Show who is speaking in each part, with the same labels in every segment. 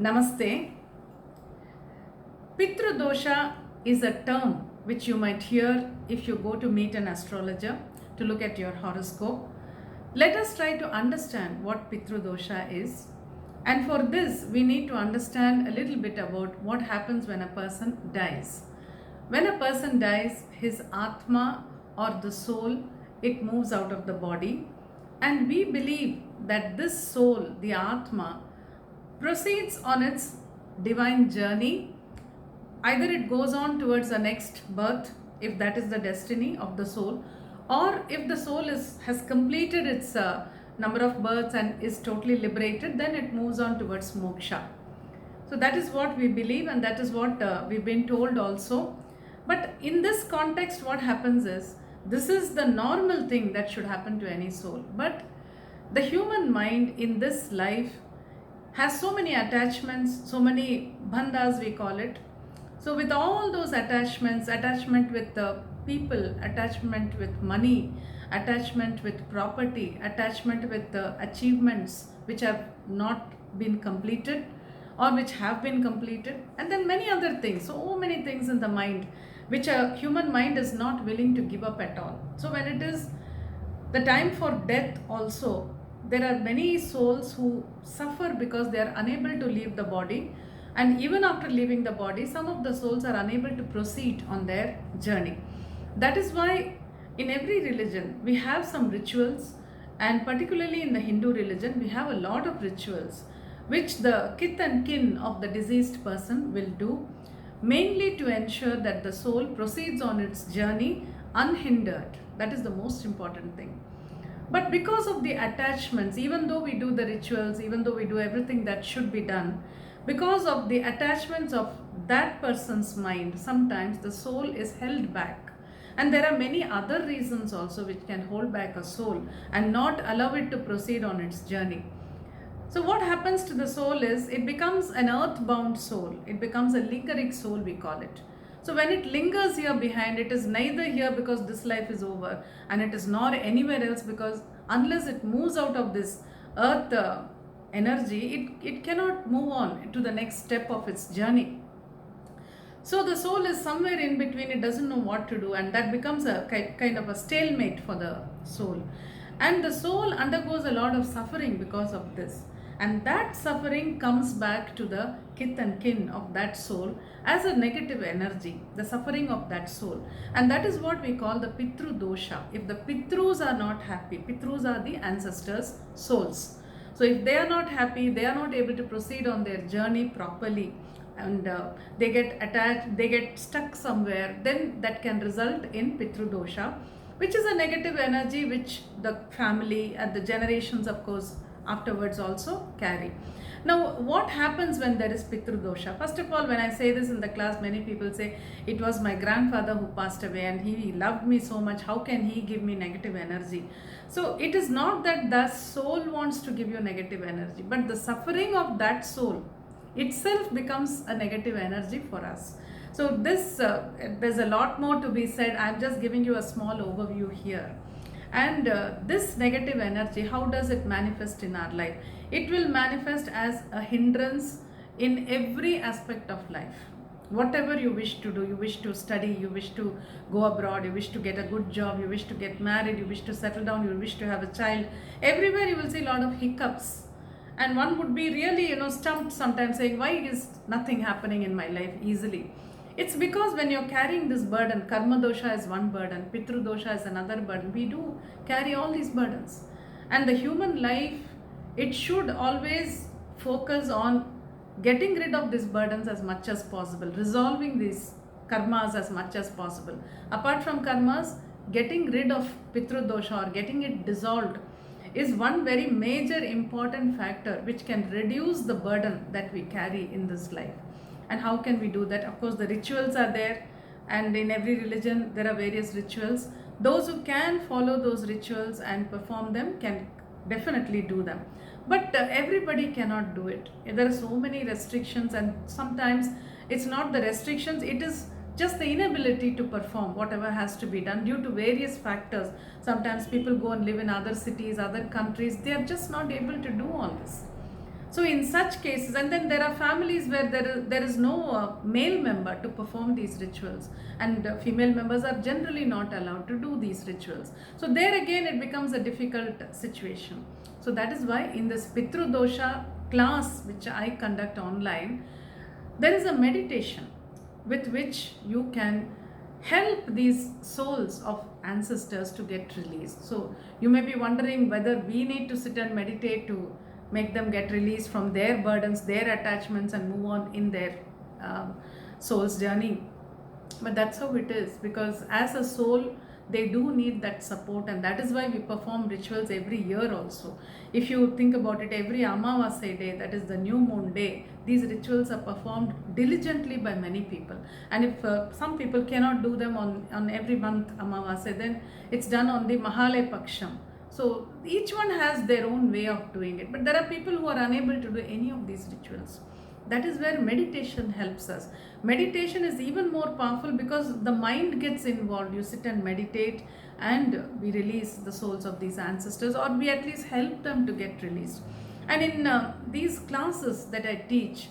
Speaker 1: Namaste. Pithru Dosha is a term which you might hear if you go to meet an astrologer to look at your horoscope. Let us try to understand what Pithru Dosha is. And for this, we need to understand a little bit about what happens when a person dies. When a person dies, his Atma or the soul, it moves out of the body. And we believe that this soul, the Atma, proceeds on its divine journey. Either it goes on towards the next birth, if that is the destiny of the soul, or if the soul has completed its number of births and is totally liberated, then it moves on towards moksha. So that is what we believe, and that is what we've been told also. But in this context, what happens is, this is the normal thing that should happen to any soul. But the human mind in this life has so many attachments, so many bandhas we call it. So with all those attachments, attachment with the people, attachment with money, attachment with property, attachment with the achievements which have not been completed or which have been completed, and then many other things, so many things in the mind which a human mind is not willing to give up at all. So when it is the time for death also, there are many souls who suffer because they are unable to leave the body, and even after leaving the body, some of the souls are unable to proceed on their journey. That is why in every religion we have some rituals, and particularly in the Hindu religion we have a lot of rituals which the kith and kin of the deceased person will do, mainly to ensure that the soul proceeds on its journey unhindered. That is the most important thing. But because of the attachments, even though we do the rituals, even though we do everything that should be done, because of the attachments of that person's mind, sometimes the soul is held back. And there are many other reasons also which can hold back a soul and not allow it to proceed on its journey. So what happens to the soul is, it becomes an earthbound soul. It becomes a lingering soul, we call it. So when it lingers here behind, it is neither here because this life is over, and it is nor anywhere else, because unless it moves out of this earth energy, it cannot move on to the next step of its journey. So the soul is somewhere in between, it doesn't know what to do, and that becomes a kind of a stalemate for the soul. And the soul undergoes a lot of suffering because of this. And that suffering comes back to the kith and kin of that soul as a negative energy, the suffering of that soul. And that is what we call the Pithru Dosha. If the Pithrus are not happy, Pithrus are the ancestors' souls. So if they are not happy, they are not able to proceed on their journey properly, and they get attached, they get stuck somewhere, then that can result in Pithru Dosha, which is a negative energy which the family and the generations, of course, afterwards also carry. Now, what happens when there is Pithru Dosha? First of all, when I say this in the class, many people say, it was my grandfather who passed away and he loved me so much, how can he give me negative energy? So it is not that the soul wants to give you negative energy, but the suffering of that soul itself becomes a negative energy for us. So this there's a lot more to be said. I'm just giving you a small overview here. And this negative energy, how does it manifest in our life? It will manifest as a hindrance in every aspect of life. Whatever you wish to do, you wish to study, you wish to go abroad, you wish to get a good job, you wish to get married, you wish to settle down, you wish to have a child, everywhere you will see a lot of hiccups. And one would be really, stumped sometimes, saying, why is nothing happening in my life easily? It's because when you're carrying this burden, karma dosha is one burden, Pithru dosha is another burden. We do carry all these burdens. And the human life, it should always focus on getting rid of these burdens as much as possible, resolving these karmas as much as possible. Apart from karmas, getting rid of Pithru dosha or getting it dissolved is one very major important factor which can reduce the burden that we carry in this life. And how can we do that? Of course, the rituals are there, and in every religion there are various rituals. Those who can follow those rituals and perform them can definitely do them. But everybody cannot do it. There are so many restrictions, and sometimes it's not the restrictions, it is just the inability to perform whatever has to be done due to various factors. Sometimes people go and live in other cities, other countries, they are just not able to do all this. So in such cases, and then there are families where there is no male member to perform these rituals, and female members are generally not allowed to do these rituals. So there again it becomes a difficult situation. So that is why in this Pithru Dosha class which I conduct online, there is a meditation with which you can help these souls of ancestors to get released. So you may be wondering whether we need to sit and meditate to make them get released from their burdens, their attachments, and move on in their soul's journey. But that's how it is, because as a soul they do need that support, and that is why we perform rituals every year also. If you think about it, every Amavasya day, that is the new moon day, these rituals are performed diligently by many people. And if some people cannot do them on every month Amavasya, then it's done on the Mahalaya Paksham. So each one has their own way of doing it, but there are people who are unable to do any of these rituals. That is where meditation helps us. Meditation is even more powerful because the mind gets involved. You sit and meditate and we release the souls of these ancestors, or we at least help them to get released. And in these classes that I teach,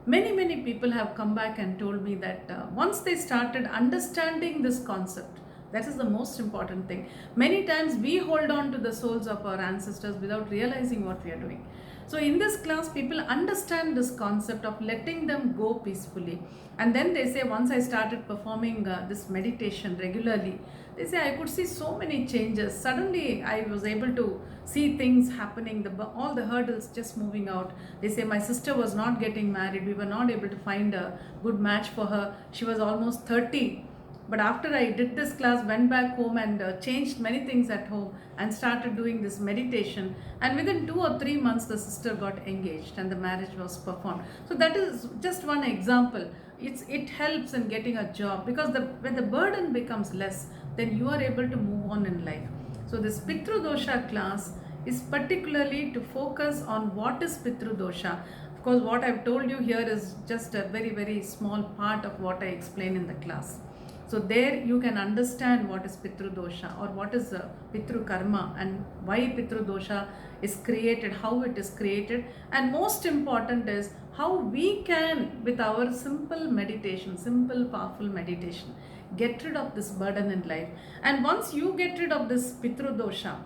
Speaker 1: many people have come back and told me that once they started understanding this concept, that is the most important thing. Many times we hold on to the souls of our ancestors without realizing what we are doing. So in this class, people understand this concept of letting them go peacefully. And then they say, once I started performing this meditation regularly, they say, I could see so many changes. Suddenly, I was able to see things happening, all the hurdles just moving out. They say, my sister was not getting married. We were not able to find a good match for her. She was almost 30. But after I did this class, went back home and changed many things at home and started doing this meditation. And within 2 or 3 months, the sister got engaged and the marriage was performed. So that is just one example. It helps in getting a job, because when the burden becomes less, then you are able to move on in life. So this Pithru Dosha class is particularly to focus on what is Pithru Dosha. Of course, what I've told you here is just a very small part of what I explain in the class. So there you can understand what is Pithru Dosha, or what is Pithru Karma, and why Pithru Dosha is created, how it is created, and most important is how we can, with our simple meditation, simple powerful meditation, get rid of this burden in life. And once you get rid of this Pithru Dosha,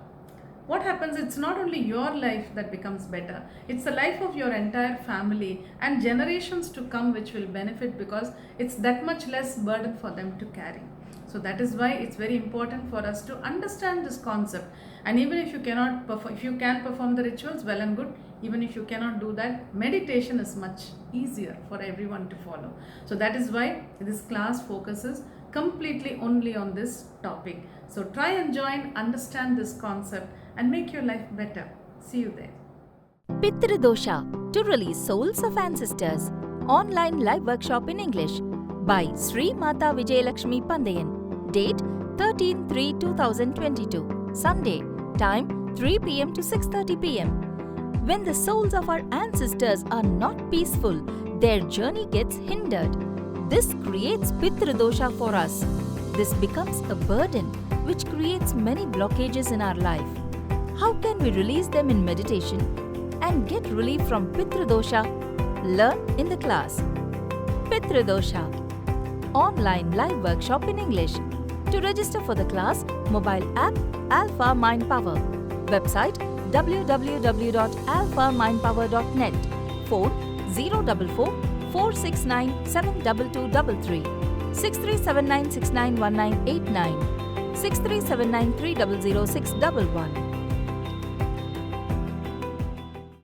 Speaker 1: what happens? It's not only your life that becomes better, it's the life of your entire family and generations to come which will benefit, because it's that much less burden for them to carry. So that is why it's very important for us to understand this concept. And even if you cannot perform, if you can perform the rituals, well and good. Even if you cannot do that, meditation is much easier for everyone to follow. So that is why this class focuses completely only on this topic. So try and join, understand this concept, and make your life better. See you there.
Speaker 2: Pithru Dosha, to release souls of ancestors. Online live workshop in English by Srimatha Vijayalakshmi Panthaiyan. Date 13/3/2022. Sunday. Time 3 p.m. to 6:30 p.m. When the souls of our ancestors are not peaceful, their journey gets hindered. This creates Pithru Dosha for us. This becomes a burden which creates many blockages in our life. How can we release them in meditation and get relief from Pithru Dosha? Learn in the class. Pithru Dosha, online live workshop in English. To register for the class, mobile app Alpha Mind Power. Website www.alphamindpower.net. Phone 044 469 72233, 6379691989, 6379300611.